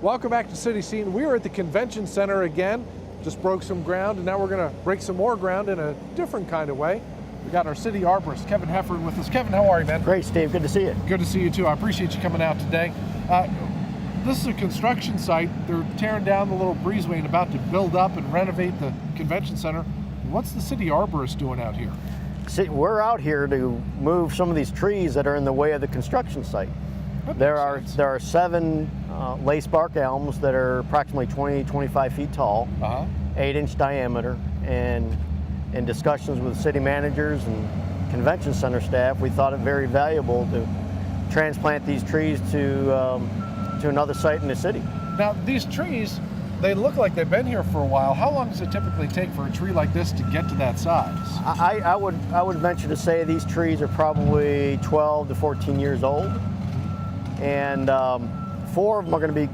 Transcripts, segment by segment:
Welcome back to City Scene. We are at the Convention Center again. Just broke some ground, and now we're going to break some more ground in a different kind of way. We got our city arborist, Kevin Heffern, with us. Kevin, how are you, man? Great, Steve. Good to see you. Good to see you, too. I appreciate you coming out today. This is a construction site. They're tearing down the little breezeway and about to build up and renovate the Convention Center. What's the city arborist doing out here? See, we're out here to move some of these trees that are in the way of the construction site. There are 7 lace bark elms that are approximately 20-25 feet tall, 8-inch diameter, and in discussions with city managers and convention center staff, we thought it very valuable to transplant these trees to another site in the city. Now, these trees, they look like they've been here for a while. How long does it typically take for a tree like this to get to that size? I would venture to say these trees are probably 12 to 14 years old. And 4 of them are going to be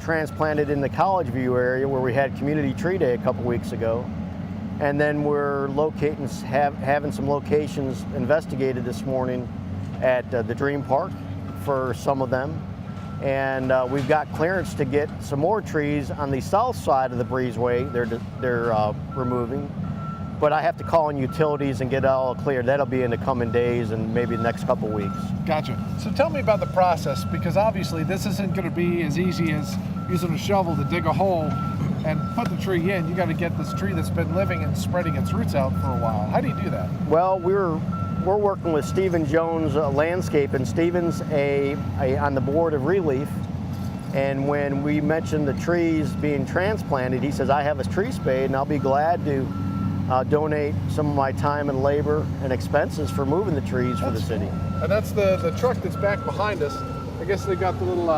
transplanted in the College View area where we had Community Tree Day a couple weeks ago. And then we're having some locations investigated this morning at the Dream Park for some of them. And we've got clearance to get some more trees on the south side of the breezeway they're removing. But I have to call in utilities and get it all cleared. That'll be in the coming days and maybe the next couple weeks. Gotcha. So tell me about the process, because obviously this isn't going to be as easy as using a shovel to dig a hole and put the tree in. You got to get this tree that's been living and spreading its roots out for a while. How do you do that? Well, we're working with Stephen Jones Landscape, and Stephen's on the board of Relief. And when we mentioned the trees being transplanted, he says, I have a tree spade and I'll be glad to donate some of my time and labor and expenses for moving the trees for the city. Cool. And that's the truck that's back behind us. I guess they've got the little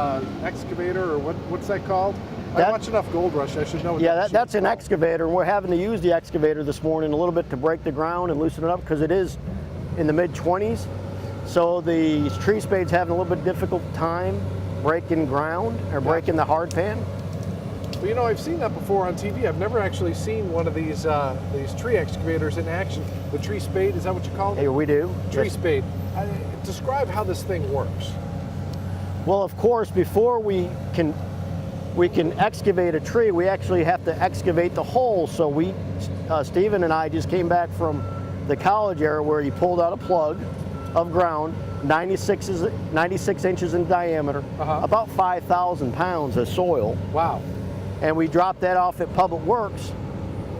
excavator, or what's that called? I watch enough Gold Rush, I should know what that's an excavator. We're having to use the excavator this morning a little bit to break the ground and loosen it up because it is in the mid-20s. So the tree spade's having a little bit difficult time breaking ground or breaking the hard pan. Well, you know, I've seen that before on TV. I've never actually seen one of these tree excavators in action. The tree spade, is that what you call it? Hey, we do. Tree spade. Describe how this thing works. Well, of course, before we can excavate a tree, we actually have to excavate the hole. So Stephen and I just came back from the college area where he pulled out a plug of ground, 96 inches in diameter, about 5,000 pounds of soil. Wow. And we dropped that off at Public Works,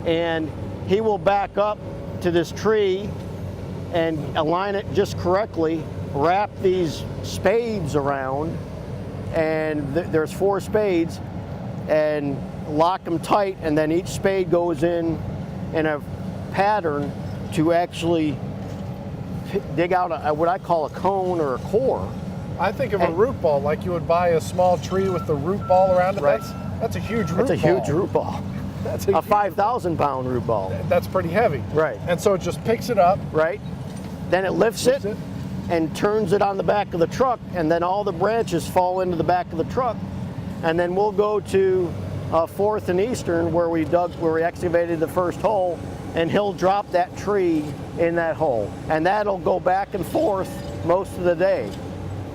and he will back up to this tree and align it just correctly, wrap these spades around, and there's 4 spades, and lock them tight, and then each spade goes in a pattern to actually dig out what I call a cone or a core. I think of a root ball, like you would buy a small tree with the root ball around it. Right. That's a huge root ball. That's a huge root ball. That's a 5,000 pound root ball. That's pretty heavy. Right. And so it just picks it up. Right. Then it lifts it and turns it on the back of the truck, and then all the branches fall into the back of the truck. And then we'll go to 4th and Eastern where we excavated the first hole, and he'll drop that tree in that hole. And that'll go back and forth most of the day.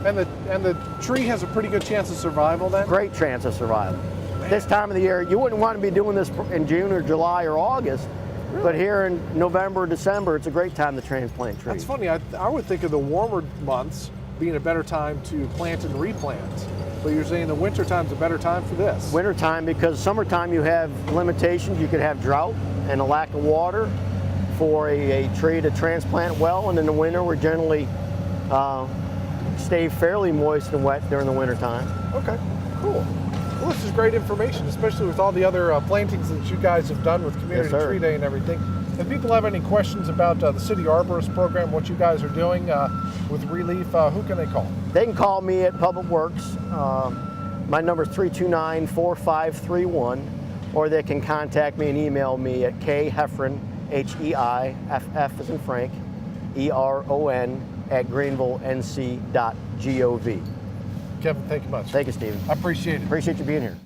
And the tree has a pretty good chance of survival then? Great chance of survival. This time of the year, you wouldn't want to be doing this in June or July or August, but here in November, December, it's a great time to transplant trees. That's funny. I would think of the warmer months being a better time to plant and replant. But you're saying the winter time's a better time for this? Winter time, because summertime you have limitations. You could have drought and a lack of water for a tree to transplant well, and in the winter we're generally stay fairly moist and wet during the winter time. Okay, cool. Well, this is great information, especially with all the other plantings that you guys have done with Community Tree Day and everything. If people have any questions about the City Arborist program, what you guys are doing with Relief, who can they call? They can call me at Public Works. My number is 329-4531, or they can contact me and email me at kheffron, H-E-I-F-F as in Frank, E-R-O-N, at greenvillenc.gov. Kevin, thank you much. Thank you, Stephen. I appreciate it. Appreciate you being here.